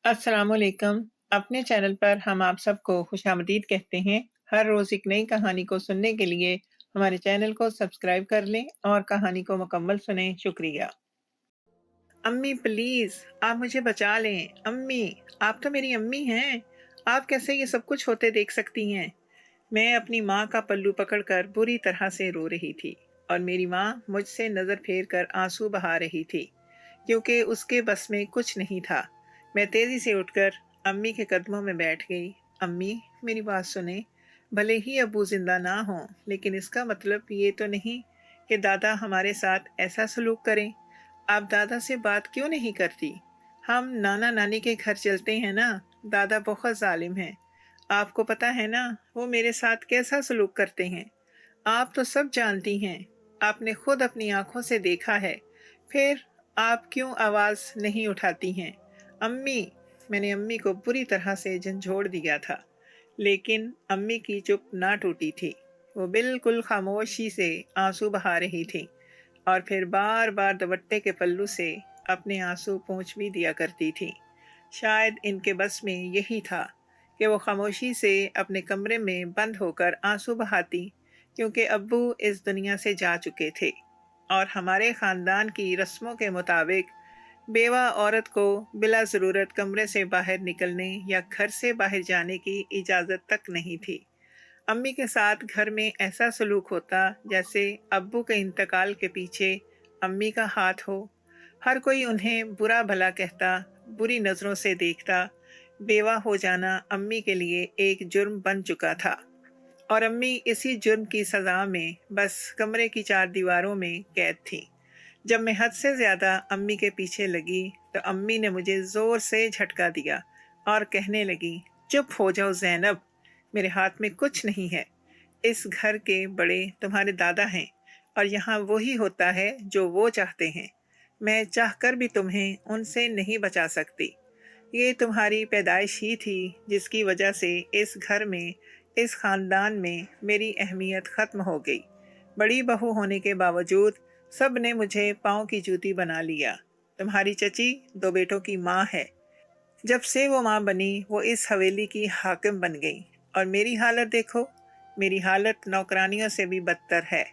अस्सलाम वालेकुम। अपने चैनल पर हम आप सबको खुशामदीद कहते हैं। हर रोज़ एक नई कहानी को सुनने के लिए हमारे चैनल को सब्सक्राइब कर लें और कहानी को मुकम्मल सुनें। शुक्रिया। अम्मी प्लीज़, आप मुझे बचा लें। अम्मी, आप तो मेरी अम्मी हैं। आप कैसे ये सब कुछ होते देख सकती हैं? मैं अपनी माँ का पल्लू पकड़कर बुरी तरह से रो रही थी और मेरी माँ मुझसे नज़र फेर कर आंसू बहा रही थी, क्योंकि उसके बस में कुछ नहीं था। मैं तेज़ी से उठकर अम्मी के कदमों में बैठ गई। अम्मी, मेरी बात सुने। भले ही अब्बू ज़िंदा ना हों, लेकिन इसका मतलब ये तो नहीं कि दादा हमारे साथ ऐसा सलूक करें। आप दादा से बात क्यों नहीं करती? हम नाना नानी के घर चलते हैं ना। दादा बहुत जालिम हैं। आपको पता है ना वो मेरे साथ कैसा सलूक करते हैं। आप तो सब जानती हैं। आपने खुद अपनी आंखों से देखा है। फिर आप क्यों आवाज़ नहीं उठाती हैं? अम्मी। मैंने अम्मी को बुरी तरह से झंझोड़ दिया था, लेकिन अम्मी की चुप ना टूटी थी। वो बिल्कुल खामोशी से आंसू बहा रही थी और फिर बार बार दुपट्टे के पल्लू से अपने आंसू पोंछ भी दिया करती थी। शायद इनके बस में यही था कि वो खामोशी से अपने कमरे में बंद होकर आंसू बहाती, क्योंकि अब्बू इस दुनिया से जा चुके थे और हमारे ख़ानदान की रस्मों के मुताबिक बेवा औरत को बिला ज़रूरत कमरे से बाहर निकलने या घर से बाहर जाने की इजाज़त तक नहीं थी। अम्मी के साथ घर में ऐसा सलूक होता जैसे अब्बू के इंतकाल के पीछे अम्मी का हाथ हो। हर कोई उन्हें बुरा भला कहता, बुरी नज़रों से देखता। बेवा हो जाना अम्मी के लिए एक जुर्म बन चुका था और अम्मी इसी जुर्म की सज़ा में बस कमरे की चार दीवारों में कैद थी। जब मैं हद से ज़्यादा अम्मी के पीछे लगी तो अम्मी ने मुझे ज़ोर से झटका दिया और कहने लगी, चुप हो जाओ ज़ैनब, मेरे हाथ में कुछ नहीं है। इस घर के बड़े तुम्हारे दादा हैं और यहाँ वही होता है जो वो चाहते हैं। मैं चाहकर भी तुम्हें उनसे नहीं बचा सकती। ये तुम्हारी पैदाइश ही थी जिसकी वजह से इस घर में, इस ख़ानदान में मेरी अहमियत ख़त्म हो गई। बड़ी बहू होने के बावजूद सब ने मुझे पाँव की जूती बना लिया। तुम्हारी चची दो बेटों की माँ है। जब से वो माँ बनी वो इस हवेली की हाकिम बन गई और मेरी हालत देखो। मेरी हालत नौकरानियों से भी बदतर है।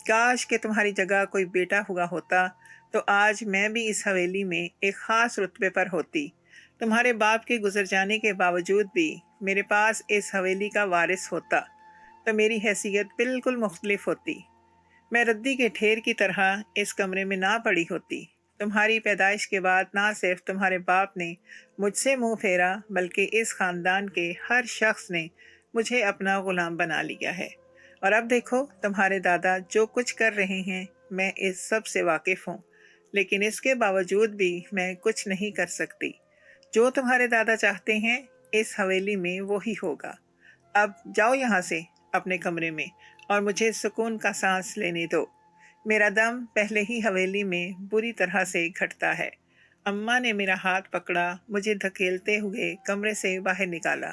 काश कि तुम्हारी जगह कोई बेटा हुआ होता तो आज मैं भी इस हवेली में एक ख़ास रुतबे पर होती। तुम्हारे बाप के गुजर जाने के बावजूद भी मेरे पास इस हवेली का वारिस होता तो मेरी हैसियत बिल्कुल मुख्तलिफ होती। मैं रद्दी के ढेर की तरह इस कमरे में ना पड़ी होती। तुम्हारी पैदाइश के बाद ना सिर्फ तुम्हारे बाप ने मुझसे मुंह फेरा, बल्कि इस ख़ानदान के हर शख्स ने मुझे अपना ग़ुलाम बना लिया है। और अब देखो तुम्हारे दादा जो कुछ कर रहे हैं, मैं इस सब से वाकिफ़ हूँ, लेकिन इसके बावजूद भी मैं कुछ नहीं कर सकती। जो तुम्हारे दादा चाहते हैं इस हवेली में वो ही होगा। अब जाओ यहाँ से अपने कमरे में और मुझे सुकून का सांस लेने दो। मेरा दम पहले ही हवेली में बुरी तरह से घटता है। अम्मा ने मेरा हाथ पकड़ा, मुझे धकेलते हुए कमरे से बाहर निकाला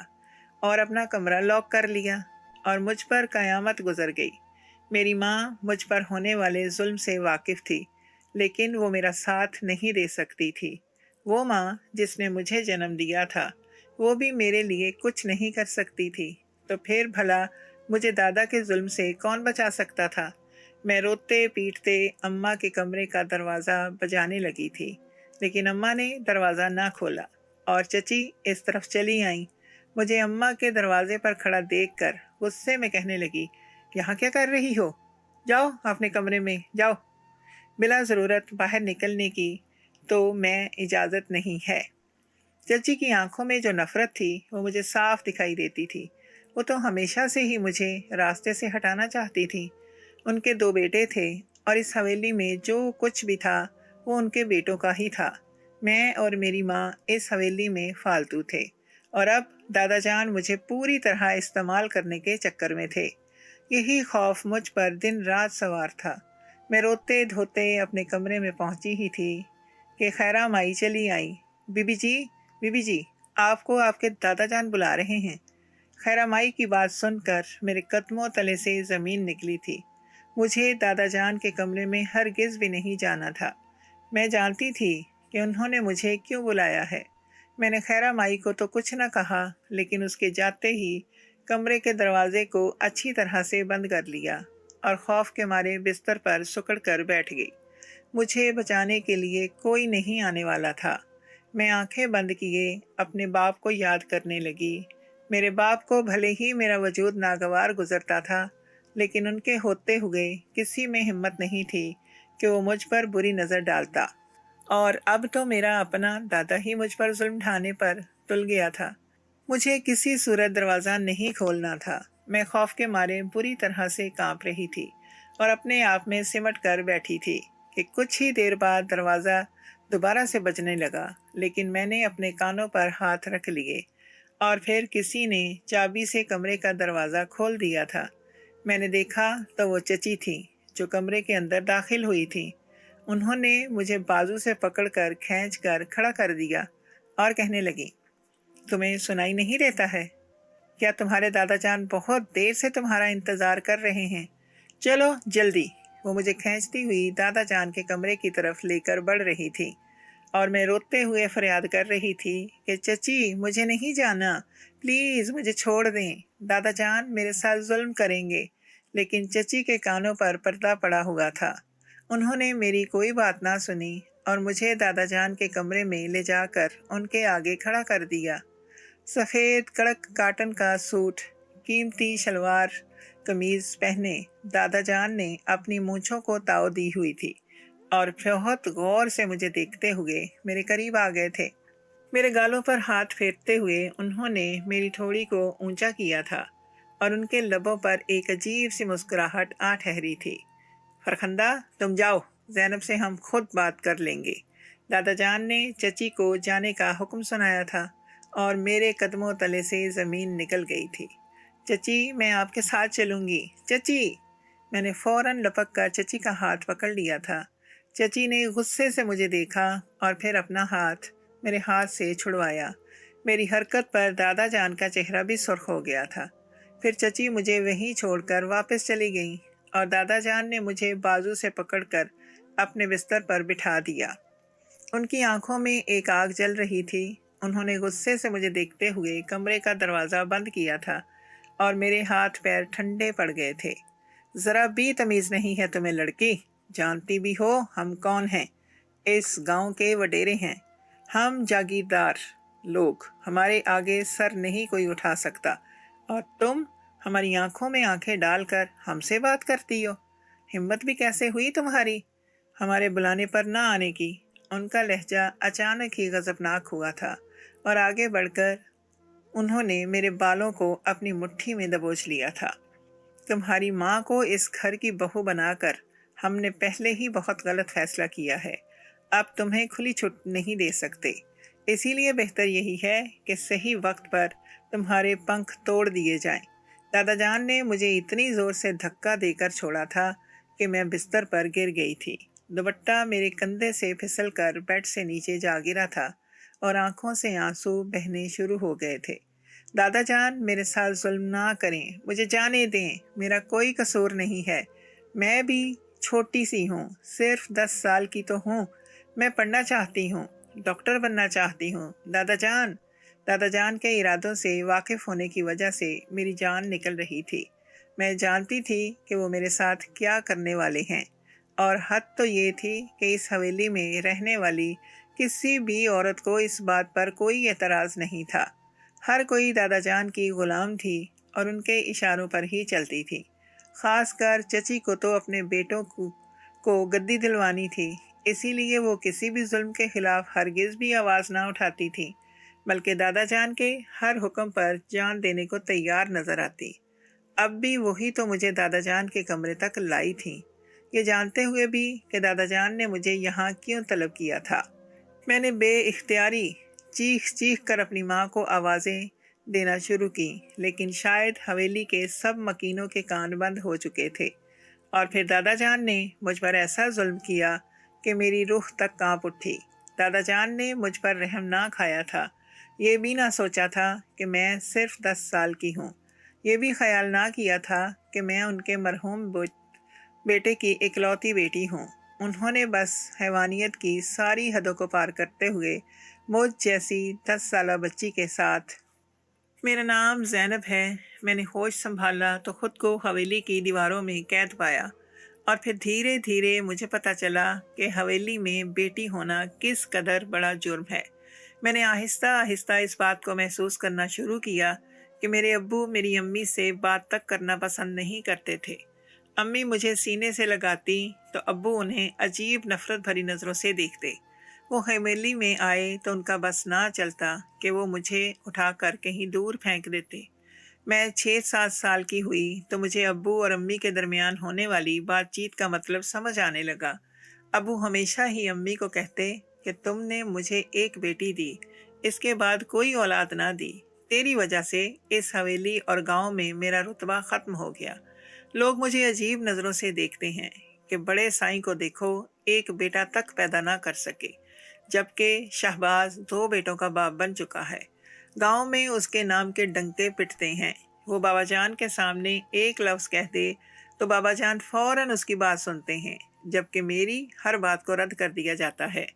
और अपना कमरा लॉक कर लिया और मुझ पर क़यामत गुजर गई। मेरी माँ मुझ पर होने वाले जुल्म से वाकिफ़ थी, लेकिन वो मेरा साथ नहीं दे सकती थी। वो माँ जिसने मुझे जन्म दिया था, वो भी मेरे लिए कुछ नहीं कर सकती थी, तो फिर भला मुझे दादा के जुल्म से कौन बचा सकता था? मैं रोते पीटते अम्मा के कमरे का दरवाज़ा बजाने लगी थी, लेकिन अम्मा ने दरवाज़ा ना खोला और चची इस तरफ चली आई। मुझे अम्मा के दरवाजे पर खड़ा देखकर गुस्से में कहने लगी, यहाँ क्या कर रही हो? जाओ अपने कमरे में जाओ। बिला ज़रूरत बाहर निकलने की तो मैं इजाज़त नहीं है। चची की आंखों में जो नफ़रत थी वो मुझे साफ दिखाई देती थी। वो तो हमेशा से ही मुझे रास्ते से हटाना चाहती थी। उनके दो बेटे थे और इस हवेली में जो कुछ भी था वो उनके बेटों का ही था। मैं और मेरी माँ इस हवेली में फालतू थे और अब दादा जान मुझे पूरी तरह इस्तेमाल करने के चक्कर में थे। यही खौफ मुझ पर दिन रात सवार था। मैं रोते धोते अपने कमरे में पहुंची ही थी कि खैरा माई चली आई। बीबी जी, बीबी जी, आपको आपके दादा जान बुला रहे हैं। खैरा माई की बात सुनकर मेरे कदमों तले से ज़मीन निकली थी। मुझे दादा जान के कमरे में हरगिज़ भी नहीं जाना था। मैं जानती थी कि उन्होंने मुझे क्यों बुलाया है। मैंने खैरा माई को तो कुछ न कहा, लेकिन उसके जाते ही कमरे के दरवाजे को अच्छी तरह से बंद कर लिया और खौफ के मारे बिस्तर पर सुकड़ कर बैठ गई। मुझे बचाने के लिए कोई नहीं आने वाला था। मैं आंखें बंद किए अपने बाप को याद करने लगी। मेरे बाप को भले ही मेरा वजूद नागवार गुजरता था, लेकिन उनके होते हुए किसी में हिम्मत नहीं थी कि वो मुझ पर बुरी नज़र डालता। और अब तो मेरा अपना दादा ही मुझ पर जुल्म ढाने पर तुल गया था। मुझे किसी सूरत दरवाज़ा नहीं खोलना था। मैं खौफ के मारे बुरी तरह से कांप रही थी और अपने आप में सिमट कर बैठी थी कि कुछ ही देर बाद दरवाज़ा दोबारा से बजने लगा, लेकिन मैंने अपने कानों पर हाथ रख लिए और फिर किसी ने चाबी से कमरे का दरवाज़ा खोल दिया था। मैंने देखा तो वो चची थी जो कमरे के अंदर दाखिल हुई थी। उन्होंने मुझे बाजू से पकड़कर खींचकर खड़ा कर दिया और कहने लगी, तुम्हें सुनाई नहीं देता है क्या? तुम्हारे दादा जान बहुत देर से तुम्हारा इंतज़ार कर रहे हैं। चलो जल्दी। वो मुझे खींचती हुई दादा जान के कमरे की तरफ लेकर बढ़ रही थी और मैं रोते हुए फरियाद कर रही थी कि चची मुझे नहीं जाना, प्लीज़ मुझे छोड़ दें, दादा जान मेरे साथ जुल्म करेंगे। लेकिन चची के कानों पर पर्दा पड़ा हुआ था। उन्होंने मेरी कोई बात ना सुनी और मुझे दादा जान के कमरे में ले जाकर उनके आगे खड़ा कर दिया। सफ़ेद कड़क काटन का सूट, कीमती शलवार कमीज़ पहने दादा जान ने अपनी मूंछों को ताव दी हुई थी और बहुत गौर से मुझे देखते हुए मेरे करीब आ गए थे। मेरे गालों पर हाथ फेरते हुए उन्होंने मेरी ठोड़ी को ऊंचा किया था और उनके लबों पर एक अजीब सी मुस्कुराहट आ ठहरी थी। फरखंदा, तुम जाओ, ज़ैनब से हम खुद बात कर लेंगे। दादा जान ने चची को जाने का हुक्म सुनाया था और मेरे कदमों तले से ज़मीन निकल गई थी। चची, मैं आपके साथ चलूँगी। चची! मैंने फ़ौरन लपक कर चची का हाथ पकड़ लिया था। चची ने गुस्से से मुझे देखा और फिर अपना हाथ मेरे हाथ से छुड़वाया। मेरी हरकत पर दादा जान का चेहरा भी सुर्ख हो गया था। फिर चची मुझे वहीं छोड़कर वापस चली गईं और दादा जान ने मुझे बाजू से पकड़कर अपने बिस्तर पर बिठा दिया। उनकी आंखों में एक आग जल रही थी। उन्होंने गुस्से से मुझे देखते हुए कमरे का दरवाज़ा बंद किया था और मेरे हाथ पैर ठंडे पड़ गए थे। ज़रा भी तमीज़ नहीं है तुम्हें लड़की, जानती भी हो हम कौन हैं? इस गांव के वडेरे हैं। हम जागीरदार लोग, हमारे आगे सर नहीं कोई उठा सकता और तुम हमारी आंखों में आंखें डालकर हमसे बात करती हो। हिम्मत भी कैसे हुई तुम्हारी हमारे बुलाने पर ना आने की? उनका लहजा अचानक ही गज़बनाक हुआ था और आगे बढ़कर उन्होंने मेरे बालों को अपनी मुट्ठी में दबोच लिया था। तुम्हारी माँ को इस घर की बहू बनाकर हमने पहले ही बहुत गलत फैसला किया है। अब तुम्हें खुली छूट नहीं दे सकते। इसीलिए बेहतर यही है कि सही वक्त पर तुम्हारे पंख तोड़ दिए जाएं। दादा जान ने मुझे इतनी ज़ोर से धक्का देकर छोड़ा था कि मैं बिस्तर पर गिर गई थी। दुपट्टा मेरे कंधे से फिसल कर बेड से नीचे जा गिरा था और आंखों से आंसू बहने शुरू हो गए थे। दादा जान मेरे साथ जुल्म ना करें, मुझे जाने दें, मेरा कोई कसूर नहीं है। मैं भी छोटी सी हूँ, सिर्फ 10 साल की तो हूँ। मैं पढ़ना चाहती हूँ, डॉक्टर बनना चाहती हूँ। दादा जान के इरादों से वाकिफ़ होने की वजह से मेरी जान निकल रही थी। मैं जानती थी कि वो मेरे साथ क्या करने वाले हैं और हद तो ये थी कि इस हवेली में रहने वाली किसी भी औरत को इस बात पर कोई एतराज़ नहीं था। हर कोई दादा जान की ग़ुलाम थी और उनके इशारों पर ही चलती थी। ख़ासकर चची को तो अपने बेटों को गद्दी दिलवानी थी, इसीलिए वो किसी भी जुल्म के ख़िलाफ़ हरगिज़ भी आवाज़ ना उठाती थी, बल्कि दादा जान के हर हुक्म पर जान देने को तैयार नज़र आती। अब भी वही तो मुझे दादा जान के कमरे तक लाई थी, ये जानते हुए भी कि दादा जान ने मुझे यहाँ क्यों तलब किया था। मैंने बेइख्तियारी चीख चीख कर अपनी माँ को आवाज़ें देना शुरू की, लेकिन शायद हवेली के सब मकीनों के कान बंद हो चुके थे। और फिर दादा जान ने मुझ पर ऐसा जुल्म किया कि मेरी रूह तक कांप उठी। दादा जान ने मुझ पर रहम ना खाया था। ये भी ना सोचा था कि मैं सिर्फ 10 साल की हूँ। ये भी ख्याल ना किया था कि मैं उनके मरहूम बेटे की इकलौती बेटी हूँ। उन्होंने बस हैवानियत की सारी हदों को पार करते हुए मुझ जैसी 10 साल बच्ची के साथ। मेरा नाम ज़ैनब है। मैंने होश संभाला तो ख़ुद को हवेली की दीवारों में कैद पाया और फिर धीरे धीरे मुझे पता चला कि हवेली में बेटी होना किस कदर बड़ा जुर्म है। मैंने आहिस्ता आहिस्ता इस बात को महसूस करना शुरू किया कि मेरे अब्बू मेरी अम्मी से बात तक करना पसंद नहीं करते थे। अम्मी मुझे सीने से लगाती तो अब्बू उन्हें अजीब नफ़रत भरी नज़रों से देखते। वो हवेली में आए तो उनका बस ना चलता कि वो मुझे उठाकर कहीं दूर फेंक देते। मैं 6-7 साल की हुई तो मुझे अब्बू और अम्मी के दरमियान होने वाली बातचीत का मतलब समझ आने लगा। अब्बू हमेशा ही अम्मी को कहते कि तुमने मुझे एक बेटी दी, इसके बाद कोई औलाद ना दी। तेरी वजह से इस हवेली और गांव में मेरा रुतबा ख़त्म हो गया। लोग मुझे अजीब नज़रों से देखते हैं कि बड़े साईं को देखो, एक बेटा तक पैदा ना कर सके, जबकि शहबाज 2 बेटों का बाप बन चुका है। गांव में उसके नाम के डंके पिटते हैं। वो बाबा जान के सामने एक लफ्ज़ कह दे तो बाबा जान फौरन उसकी बात सुनते हैं, जबकि मेरी हर बात को रद्द कर दिया जाता है।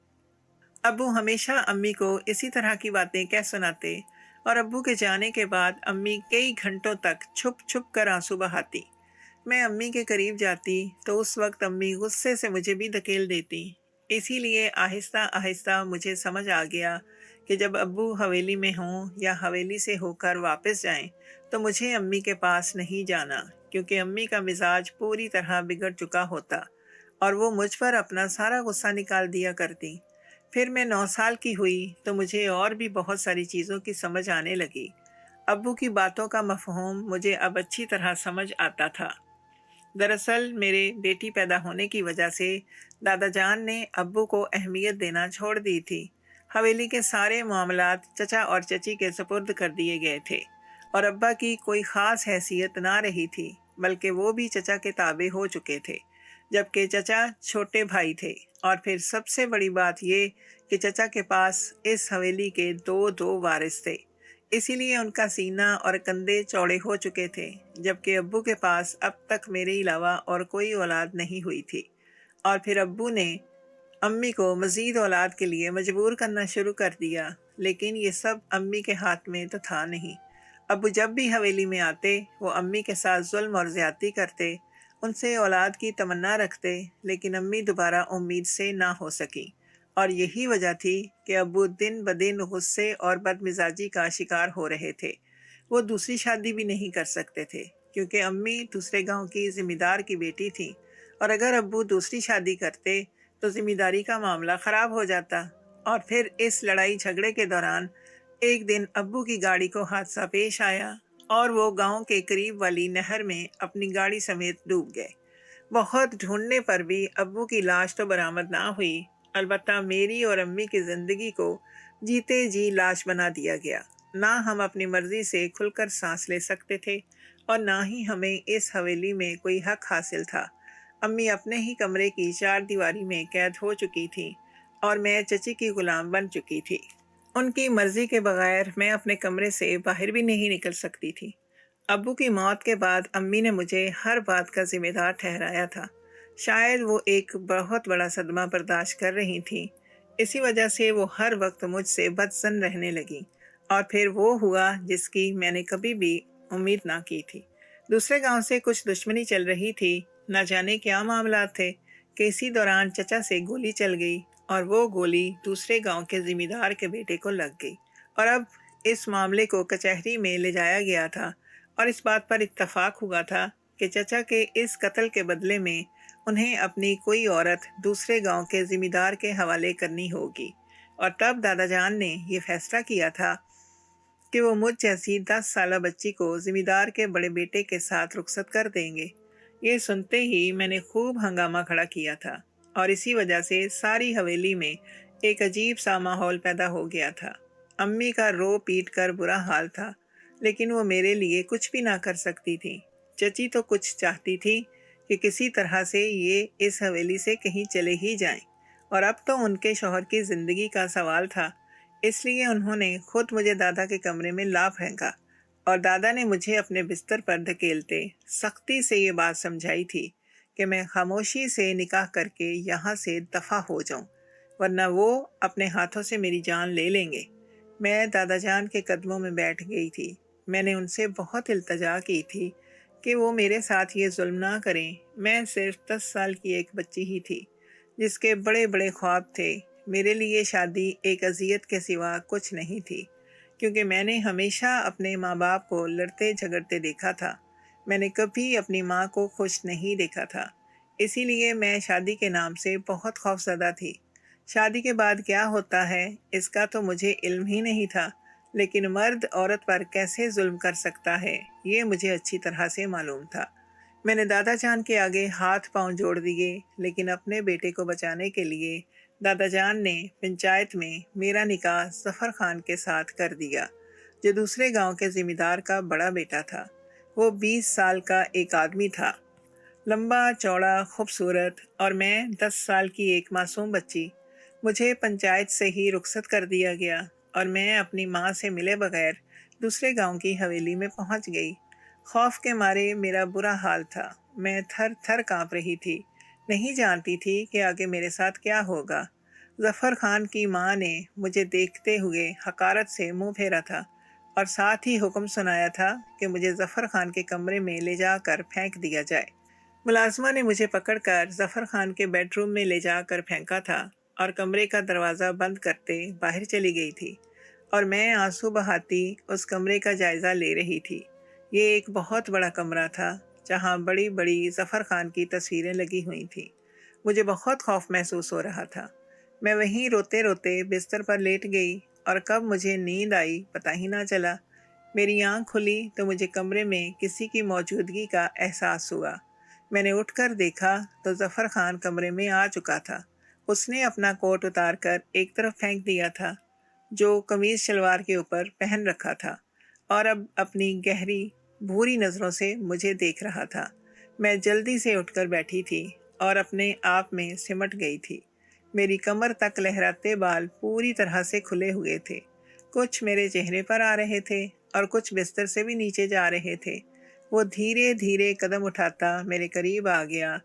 अब्बू हमेशा अम्मी को इसी तरह की बातें कह सुनाते और अब्बू के जाने के बाद अम्मी कई घंटों तक छुप छुप कर आंसू बहाती। मैं अम्मी के करीब जाती तो उस वक्त अम्मी गुस्से से मुझे भी धकेल देती। इसीलिए आहिस्ता आहिस्ता मुझे समझ आ गया कि जब अब्बू हवेली में हों या हवेली से होकर वापस जाएं तो मुझे अम्मी के पास नहीं जाना, क्योंकि अम्मी का मिजाज पूरी तरह बिगड़ चुका होता और वो मुझ पर अपना सारा गुस्सा निकाल दिया करती। फिर मैं 9 साल की हुई तो मुझे और भी बहुत सारी चीज़ों की समझ आने लगी। अब्बू की बातों का मफ़हूम मुझे अब अच्छी तरह समझ आता था। दरअसल मेरे बेटी पैदा होने की वजह से दादा जान ने अब्बू को अहमियत देना छोड़ दी थी। हवेली के सारे मामलात चचा और चची के सुपुर्द कर दिए गए थे और अब्बा की कोई ख़ास हैसियत ना रही थी, बल्कि वो भी चचा के ताबे हो चुके थे, जबकि चचा छोटे भाई थे। और फिर सबसे बड़ी बात ये कि चचा के पास इस हवेली के दो वारिस थे, इसीलिए उनका सीना और कंधे चौड़े हो चुके थे, जबकि अब्बू के पास अब तक मेरे अलावा और कोई औलाद नहीं हुई थी। और फिर अब्बू ने अम्मी को मज़ीद औलाद के लिए मजबूर करना शुरू कर दिया, लेकिन ये सब अम्मी के हाथ में तो था नहीं। अब्बू जब भी हवेली में आते वो अम्मी के साथ जुल्म और ज़्यादती करते, उनसे औलाद की तमन्ना रखते, लेकिन अम्मी दोबारा उम्मीद से ना हो सकी। और यही वजह थी कि अब्बू दिन ब दिन गुस्से और बदमिजाजी का शिकार हो रहे थे। वो दूसरी शादी भी नहीं कर सकते थे, क्योंकि अम्मी दूसरे गांव की ज़िम्मेदार की बेटी थी और अगर अब्बू दूसरी शादी करते तो ज़िम्मेदारी का मामला ख़राब हो जाता। और फिर इस लड़ाई झगड़े के दौरान एक दिन अब्बू की गाड़ी को हादसा पेश आया और वो गांव के करीब वाली नहर में अपनी गाड़ी समेत डूब गए। बहुत ढूंढने पर भी अब्बू की लाश तो बरामद ना हुई, अलबत्ता मेरी और अम्मी की ज़िंदगी को जीते जी लाश बना दिया गया। ना हम अपनी मर्ज़ी से खुलकर सांस ले सकते थे और ना ही हमें इस हवेली में कोई हक हासिल था। अम्मी अपने ही कमरे की 4 दीवारी में कैद हो चुकी थी और मैं चची की गुलाम बन चुकी थी। उनकी मर्ज़ी के बगैर मैं अपने कमरे से बाहर भी नहीं निकल सकती थी। अब्बू की मौत के बाद अम्मी ने मुझे हर बात का ज़िम्मेदार ठहराया था। शायद वो एक बहुत बड़ा सदमा बर्दाश्त कर रही थी, इसी वजह से वो हर वक्त मुझसे बदसन रहने लगी। और फिर वो हुआ जिसकी मैंने कभी भी उम्मीद ना की थी। दूसरे गांव से कुछ दुश्मनी चल रही थी, न जाने क्या मामला थे कि इसी दौरान चचा से गोली चल गई और वो गोली दूसरे गांव के ज़िम्मेदार के बेटे को लग गई और अब इस मामले को कचहरी में ले जाया गया था और इस बात पर इत्तफाक हुआ था कि चचा के इस कत्ल के बदले में उन्हें अपनी कोई औरत दूसरे गांव के ज़िम्मेदार के हवाले करनी होगी। और तब दादा जान ने यह फैसला किया था कि वो मुझ जैसी 10 साल बच्ची को ज़िम्मेदार के बड़े बेटे के साथ रुखसत कर देंगे। ये सुनते ही मैंने खूब हंगामा खड़ा किया था और इसी वजह से सारी हवेली में एक अजीब सा माहौल पैदा हो गया था। अम्मी का रो पीट कर बुरा हाल था, लेकिन वो मेरे लिए कुछ भी ना कर सकती थी। चची तो कुछ चाहती थी कि किसी तरह से ये इस हवेली से कहीं चले ही जाएं, और अब तो उनके शौहर की ज़िंदगी का सवाल था। इसलिए उन्होंने खुद मुझे दादा के कमरे में ला फेंका और दादा ने मुझे अपने बिस्तर पर धकेलते सख्ती से ये बात समझाई थी कि मैं खामोशी से निकाह करके यहाँ से दफ़ा हो जाऊँ। ورنہ وہ اپنے ہاتھوں سے میری جان لے لیں گے۔ میں دادا جان کے قدموں میں بیٹھ گئی تھی۔ میں نے ان سے بہت التجا کی تھی کہ وہ میرے ساتھ یہ ظلم نہ کریں۔ میں صرف 10 سال کی ایک بچی ہی تھی جس کے بڑے بڑے خواب تھے۔ میرے لیے شادی ایک اذیت کے سوا کچھ نہیں تھی، کیونکہ میں نے ہمیشہ اپنے ماں باپ کو لڑتے جھگڑتے دیکھا تھا۔ میں نے کبھی اپنی ماں کو خوش نہیں دیکھا تھا، اسی لیے میں شادی کے نام سے بہت خوفزدہ تھی۔ شادی کے بعد کیا ہوتا ہے اس کا تو مجھے علم ہی نہیں تھا، لیکن مرد عورت پر کیسے ظلم کر سکتا ہے یہ مجھے اچھی طرح سے معلوم تھا۔ میں نے دادا جان کے آگے ہاتھ پاؤں جوڑ دیے، لیکن اپنے بیٹے کو بچانے کے لیے دادا جان نے پنچایت میں میرا نکاح ظفر خان کے ساتھ کر دیا، جو دوسرے گاؤں کے ذمہ دار کا بڑا بیٹا تھا۔ وہ 20 سال کا ایک آدمی تھا، لمبا چوڑا خوبصورت، اور میں 10 سال کی ایک معصوم بچی۔ مجھے پنچایت سے ہی رخصت کر دیا گیا اور میں اپنی ماں سے ملے بغیر دوسرے گاؤں کی حویلی میں پہنچ گئی۔ خوف کے مارے میرا برا حال تھا، میں تھر تھر کانپ رہی تھی، نہیں جانتی تھی کہ آگے میرے ساتھ کیا ہوگا۔ ظفر خان کی ماں نے مجھے دیکھتے ہوئے حقارت سے منہ پھیرا تھا اور ساتھ ہی حکم سنایا تھا کہ مجھے ظفر خان کے کمرے میں لے جا کر پھینک دیا جائے۔ ملازمہ نے مجھے پکڑ کر ظفر خان کے بیڈ روم میں لے جا کر پھینکا تھا اور کمرے کا دروازہ بند کرتے باہر چلی گئی تھی، اور میں آنسو بہاتی اس کمرے کا جائزہ لے رہی تھی۔ یہ ایک بہت بڑا کمرہ تھا جہاں بڑی بڑی ظفر خان کی تصویریں لگی ہوئی تھیں۔ مجھے بہت خوف محسوس ہو رہا تھا۔ میں وہیں روتے روتے بستر پر لیٹ گئی اور کب مجھے نیند آئی پتہ ہی نہ چلا۔ میری آنکھ کھلی تو مجھے کمرے میں کسی کی موجودگی کا احساس ہوا۔ میں نے اٹھ کر دیکھا تو ظفر خان کمرے میں آ چکا تھا۔ اس نے اپنا کوٹ اتار کر ایک طرف پھینک دیا تھا جو قمیض شلوار کے اوپر پہن رکھا تھا، اور اب اپنی گہری بھوری نظروں سے مجھے دیکھ رہا تھا۔ میں جلدی سے اٹھ کر بیٹھی تھی اور اپنے آپ میں سمٹ گئی تھی۔ میری کمر تک لہراتے بال پوری طرح سے کھلے ہوئے تھے، کچھ میرے چہرے پر آ رہے تھے اور کچھ بستر سے بھی نیچے جا رہے تھے۔ وہ دھیرے دھیرے قدم اٹھاتا میرے قریب آ گیا۔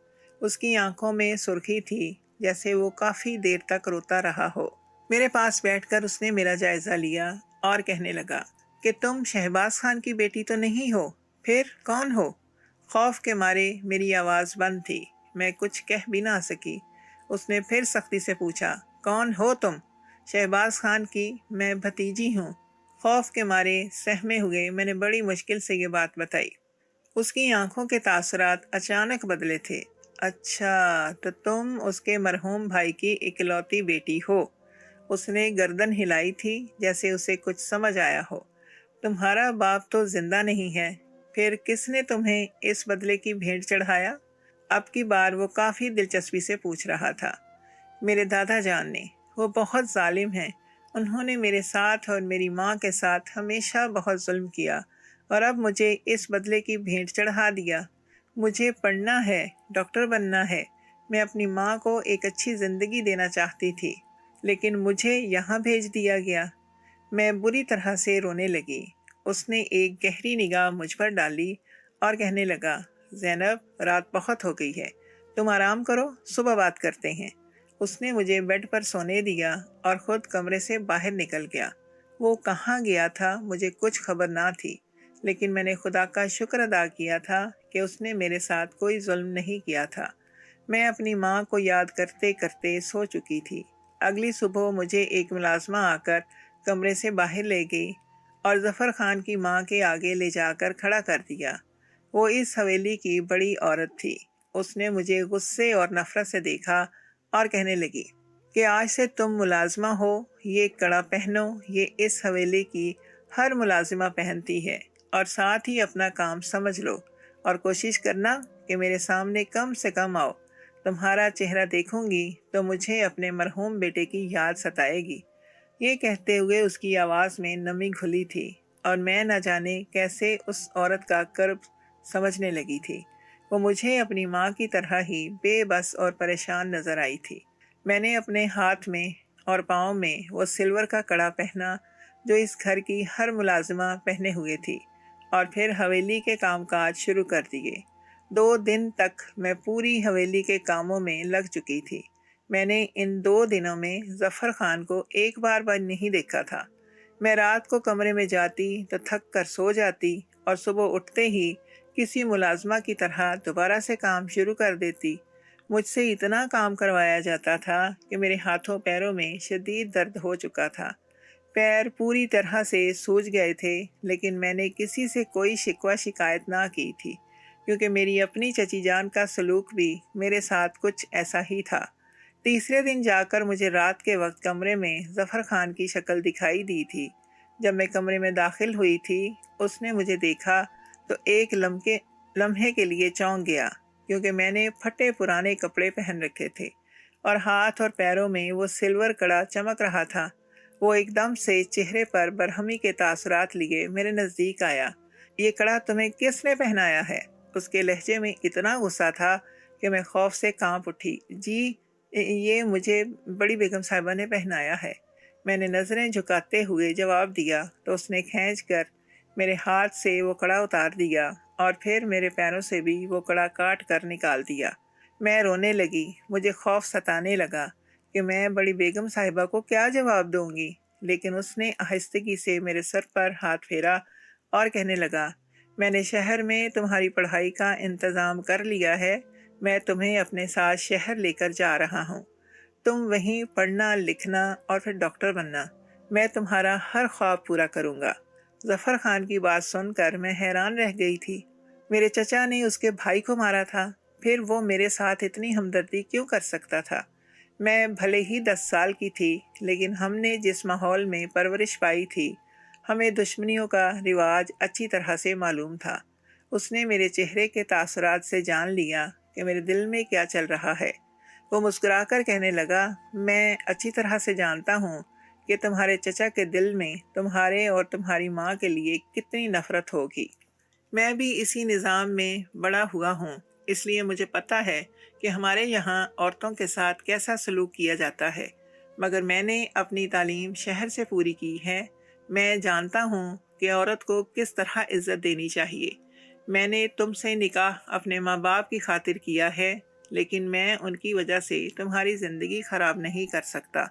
اس کی آنکھوں میں سرخی تھی، جیسے وہ کافی دیر تک روتا رہا ہو۔ میرے پاس بیٹھ کر اس نے میرا جائزہ لیا اور کہنے لگا کہ تم شہباز خان کی بیٹی تو نہیں ہو، پھر کون ہو؟ خوف کے مارے میری آواز بند تھی، میں کچھ کہہ بھی نہ سکی۔ اس نے پھر سختی سے پوچھا، کون ہو تم؟ شہباز خان کی میں بھتیجی ہوں۔ خوف کے مارے سہمے ہوئے میں نے بڑی مشکل سے یہ بات بتائی۔ اس کی آنکھوں کے تاثرات اچانک بدلے تھے۔ اچھا، تو تم اس کے مرحوم بھائی کی اکلوتی بیٹی ہو۔ اس نے گردن ہلائی تھی جیسے اسے کچھ سمجھ آیا ہو۔ تمہارا باپ تو زندہ نہیں ہے، پھر کس نے تمہیں اس بدلے کی بھیٹ چڑھایا؟ اب کی بار وہ کافی دلچسپی سے پوچھ رہا تھا۔ میرے دادا جان نے، وہ بہت ظالم ہیں۔ انہوں نے میرے ساتھ اور میری ماں کے ساتھ ہمیشہ بہت ظلم کیا، اور اب مجھے اس بدلے کی بھیٹ چڑھا دیا۔ مجھے پڑھنا ہے، ڈاکٹر بننا ہے۔ میں اپنی ماں کو ایک اچھی زندگی دینا چاہتی تھی، لیکن مجھے یہاں بھیج دیا گیا۔ میں بری طرح سے رونے لگی۔ اس نے ایک گہری نگاہ مجھ پر ڈالی اور کہنے لگا، زینب، رات بہت ہو گئی ہے، تم آرام کرو، صبح بات کرتے ہیں۔ اس نے مجھے بیڈ پر سونے دیا اور خود کمرے سے باہر نکل گیا۔ وہ کہاں گیا تھا مجھے کچھ خبر نہ تھی، لیکن میں نے خدا کا شکر ادا کیا تھا کہ اس نے میرے ساتھ کوئی ظلم نہیں کیا تھا۔ میں اپنی ماں کو یاد کرتے کرتے سو چکی تھی۔ اگلی صبح مجھے ایک ملازمہ آ کر کمرے سے باہر لے گئی اور ظفر خان کی ماں کے آگے لے جا کر کھڑا کر دیا۔ وہ اس حویلی کی بڑی عورت تھی۔ اس نے مجھے غصے اور نفرت سے دیکھا اور کہنے لگی کہ آج سے تم ملازمہ ہو، یہ کڑا پہنو، یہ اس حویلی کی ہر ملازمہ پہنتی ہے، اور ساتھ ہی اپنا کام سمجھ لو، اور کوشش کرنا کہ میرے سامنے کم سے کم آؤ۔ تمہارا چہرہ دیکھوں گی تو مجھے اپنے مرحوم بیٹے کی یاد ستائے گی۔ یہ کہتے ہوئے اس کی آواز میں نمی گھلی تھی، اور میں نہ جانے کیسے اس عورت کا کرب سمجھنے لگی تھی۔ وہ مجھے اپنی ماں کی طرح ہی بے بس اور پریشان نظر آئی تھی۔ میں نے اپنے ہاتھ میں اور پاؤں میں وہ سلور کا کڑا پہنا جو اس گھر کی ہر ملازمہ پہنے ہوئے تھی، اور پھر حویلی کے کام کاج شروع کر دیے۔ 2 دن تک میں پوری حویلی کے کاموں میں لگ چکی تھی۔ میں نے ان 2 دنوں میں ظفر خان کو ایک بار نہیں دیکھا تھا۔ میں رات کو کمرے میں جاتی تو تھک کر سو جاتی اور صبح اٹھتے ہی کسی ملازمہ کی طرح دوبارہ سے کام شروع کر دیتی۔ مجھ سے اتنا کام کروایا جاتا تھا کہ میرے ہاتھوں پیروں میں شدید درد ہو چکا تھا۔ پیر پوری طرح سے سوج گئے تھے، لیکن میں نے کسی سے کوئی شکوہ شکایت نہ کی تھی، کیونکہ میری اپنی چچی جان کا سلوک بھی میرے ساتھ کچھ ایسا ہی تھا۔ تیسرے دن جا کر مجھے رات کے وقت کمرے میں ظفر خان کی شکل دکھائی دی تھی۔ جب میں کمرے میں داخل ہوئی تھی، اس نے مجھے دیکھا تو ایک لمحے کے لیے چونک گیا، کیونکہ میں نے پھٹے پرانے کپڑے پہن رکھے تھے اور ہاتھ اور پیروں میں وہ سلور کڑا چمک رہا تھا۔ وہ ایک دم سے چہرے پر برہمی کے تاثرات لیے میرے نزدیک آیا۔ یہ کڑا تمہیں کس نے پہنایا ہے؟ اس کے لہجے میں اتنا غصہ تھا کہ میں خوف سے کانپ اٹھی۔ جی، یہ مجھے بڑی بیگم صاحبہ نے پہنایا ہے، میں نے نظریں جھکاتے ہوئے جواب دیا تو اس نے کھینچ کر میرے ہاتھ سے وہ کڑا اتار دیا اور پھر میرے پیروں سے بھی وہ کڑا کاٹ کر نکال دیا۔ میں رونے لگی۔ مجھے خوف ستانے لگا کہ میں بڑی بیگم صاحبہ کو کیا جواب دوں گی، لیکن اس نے آہستگی سے میرے سر پر ہاتھ پھیرا اور کہنے لگا، میں نے شہر میں تمہاری پڑھائی کا انتظام کر لیا ہے، میں تمہیں اپنے ساتھ شہر لے کر جا رہا ہوں۔ تم وہیں پڑھنا لکھنا اور پھر ڈاکٹر بننا، میں تمہارا ہر خواب پورا کروں گا۔ ظفر خان کی بات سن کر میں حیران رہ گئی تھی۔ میرے چچا نے اس کے بھائی کو مارا تھا، پھر وہ میرے ساتھ اتنی ہمدردی کیوں کر سکتا تھا؟ میں بھلے ہی 10 سال کی تھی، لیکن ہم نے جس ماحول میں پرورش پائی تھی، ہمیں دشمنیوں کا رواج اچھی طرح سے معلوم تھا۔ اس نے میرے چہرے کے تاثرات سے جان لیا کہ میرے دل میں کیا چل رہا ہے۔ وہ مسکرا کر کہنے لگا، میں اچھی طرح سے جانتا ہوں کہ تمہارے چچا کے دل میں تمہارے اور تمہاری ماں کے لیے کتنی نفرت ہوگی۔ میں بھی اسی نظام میں بڑا ہوا ہوں، اس لیے مجھے پتہ ہے کہ ہمارے یہاں عورتوں کے ساتھ کیسا سلوک کیا جاتا ہے، مگر میں نے اپنی تعلیم شہر سے پوری کی ہے۔ میں جانتا ہوں کہ عورت کو کس طرح عزت دینی چاہیے۔ میں نے تم سے نکاح اپنے ماں باپ کی خاطر کیا ہے، لیکن میں ان کی وجہ سے تمہاری زندگی خراب نہیں کر سکتا۔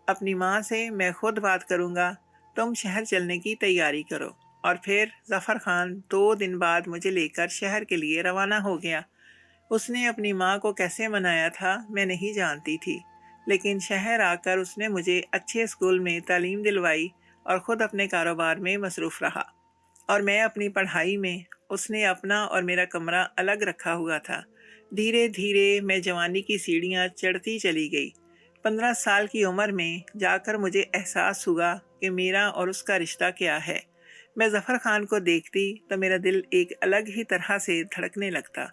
اپنی ماں سے میں خود بات کروں گا، تم شہر چلنے کی تیاری کرو۔ اور پھر ظفر خان 2 دن بعد مجھے لے کر شہر کے لیے روانہ ہو گیا۔ اس نے اپنی ماں کو کیسے منایا تھا میں نہیں جانتی تھی، لیکن شہر آ کر اس نے مجھے اچھے اسکول میں تعلیم دلوائی اور خود اپنے کاروبار میں مصروف رہا، اور میں اپنی پڑھائی میں۔ اس نے اپنا اور میرا کمرہ الگ رکھا ہوا تھا۔ دھیرے دھیرے میں جوانی کی سیڑھیاں چڑھتی چلی گئی۔ 15 سال کی عمر میں جا کر مجھے احساس ہوا کہ میرا اور اس کا رشتہ کیا ہے۔ میں ظفر خان کو دیکھتی تو میرا دل ایک الگ ہی طرح سے دھڑکنے لگتا۔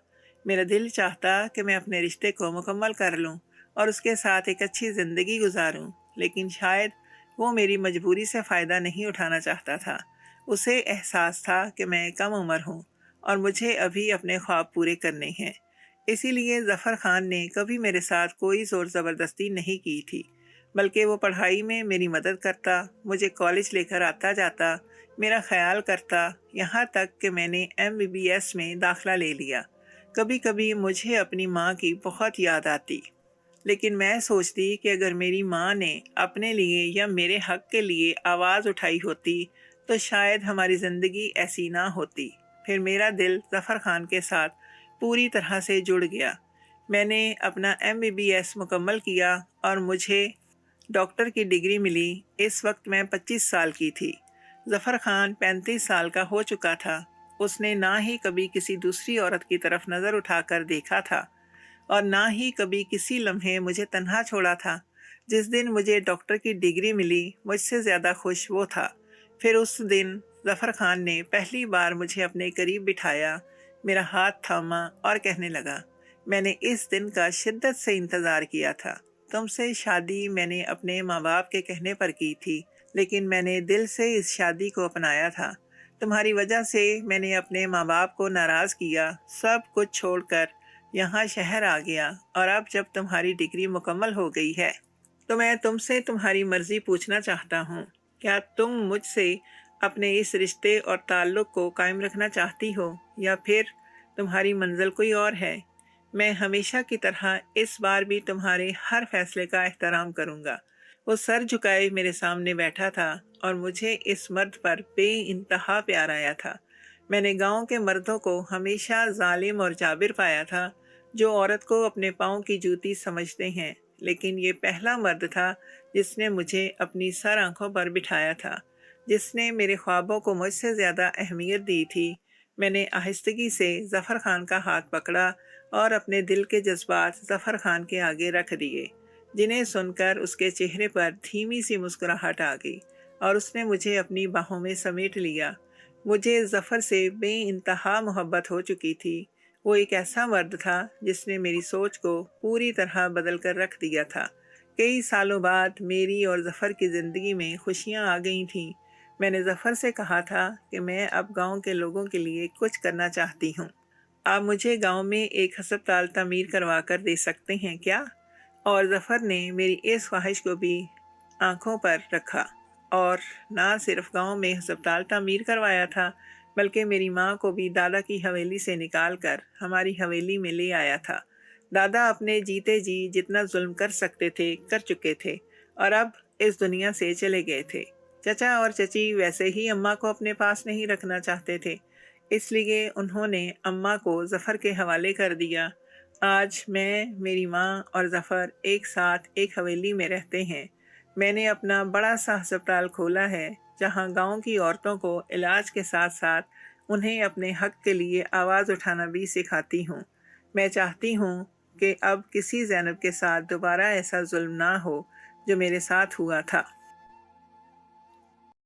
میرا دل چاہتا کہ میں اپنے رشتے کو مکمل کر لوں اور اس کے ساتھ ایک اچھی زندگی گزاروں، لیکن شاید وہ میری مجبوری سے فائدہ نہیں اٹھانا چاہتا تھا۔ اسے احساس تھا کہ میں کم عمر ہوں اور مجھے ابھی اپنے خواب پورے کرنے ہیں۔ اسی لیے ظفر خان نے کبھی میرے ساتھ کوئی زور زبردستی نہیں کی تھی، بلکہ وہ پڑھائی میں میری مدد کرتا، مجھے کالج لے کر آتا جاتا، میرا خیال کرتا، یہاں تک کہ میں نے MBBS میں داخلہ لے لیا۔ کبھی کبھی مجھے اپنی ماں کی بہت یاد آتی، لیکن میں سوچتی کہ اگر میری ماں نے اپنے لیے یا میرے حق کے لیے آواز اٹھائی ہوتی تو شاید ہماری زندگی ایسی نہ ہوتی۔ پھر میرا دل ظفر خان کے ساتھ پوری طرح سے جڑ گیا۔ میں نے اپنا MBBS مکمل کیا اور مجھے ڈاکٹر کی ڈگری ملی۔ اس وقت میں 25 سال کی تھی۔ ظفر خان 35 سال کا ہو چکا تھا۔ اس نے نہ ہی کبھی کسی دوسری عورت کی طرف نظر اٹھا کر دیکھا تھا اور نہ ہی کبھی کسی لمحے مجھے تنہا چھوڑا تھا۔ جس دن مجھے ڈاکٹر کی ڈگری ملی، مجھ سے زیادہ خوش وہ تھا۔ پھر اس دن ظفر خان نے پہلی بار مجھے اپنے قریب بٹھایا، میرا ہاتھ تھاما اور کہنے لگا، میں نے اس دن کا شدت سے انتظار کیا تھا۔ تم سے شادی میں نے اپنے ماں باپ کے کہنے پر کی تھی، لیکن میں نے دل سے اس شادی کو اپنایا تھا۔ تمہاری وجہ سے میں نے اپنے ماں باپ کو ناراض کیا، سب کچھ چھوڑ کر یہاں شہر آ گیا، اور اب جب تمہاری ڈگری مکمل ہو گئی ہے تو میں تم سے تمہاری مرضی پوچھنا چاہتا ہوں، کیا تم مجھ سے اپنے اس رشتے اور تعلق کو قائم رکھنا چاہتی ہو یا پھر تمہاری منزل کوئی اور ہے؟ मैं हमेशा की तरह इस बार भी तुम्हारे हर फैसले का एहतराम करूँगा। वो सर झुकाए मेरे सामने बैठा था और मुझे इस मर्द पर बेइंतहा प्यार आया था। मैंने गाँव के मर्दों को हमेशा ज़ालिम और जाबिर पाया था, जो औरत को अपने पाँव की जूती समझते हैं, लेकिन ये पहला मर्द था जिसने मुझे अपनी सर आँखों पर बिठाया था, जिसने मेरे ख्वाबों को मुझसे ज़्यादा अहमियत दी थी। मैंने आहिस्तगी से ज़फ़र खान का हाथ पकड़ा और अपने दिल के जज़्बात ज़फ़र खान के आगे रख दिए, जिन्हें सुनकर उसके चेहरे पर धीमी सी मुस्कुराहट आ गई और उसने मुझे अपनी बाहों में समेट लिया। मुझे ज़फ़र से बेइंतहा मोहब्बत हो चुकी थी। वो एक ऐसा मर्द था जिसने मेरी सोच को पूरी तरह बदल कर रख दिया था। कई सालों बाद मेरी और ज़फ़र की ज़िंदगी में खुशियाँ आ गई थीं। मैंने ज़फ़र से कहा था कि मैं अब गांव के लोगों के लिए कुछ करना चाहती हूँ। आप मुझे गांव में एक हस्पताल तामीर करवा कर दे सकते हैं क्या? और ज़फ़र ने मेरी इस ख्वाहिश को भी आंखों पर रखा और ना सिर्फ गांव में हस्पताल तामीर करवाया था, बल्कि मेरी माँ को भी दादा की हवेली से निकाल कर हमारी हवेली में ले आया था। दादा अपने जीते जी जितना जुल्म कर सकते थे कर चुके थे और अब इस दुनिया से चले गए थे। चचा और चची वैसे ही अम्मा को अपने पास नहीं रखना चाहते थे, इसलिए उन्होंने अम्मा को ज़फ़र के हवाले कर दिया। आज मैं, मेरी माँ और ज़फ़र एक साथ एक हवेली में रहते हैं। मैंने अपना बड़ा सा अस्पताल खोला है, जहाँ गांव की औरतों को इलाज के साथ साथ उन्हें अपने हक के लिए आवाज़ उठाना भी सिखाती हूँ। मैं चाहती हूँ कि अब किसी ज़ैनब के साथ दोबारा ऐसा जुल्म ना हो जो मेरे साथ हुआ था।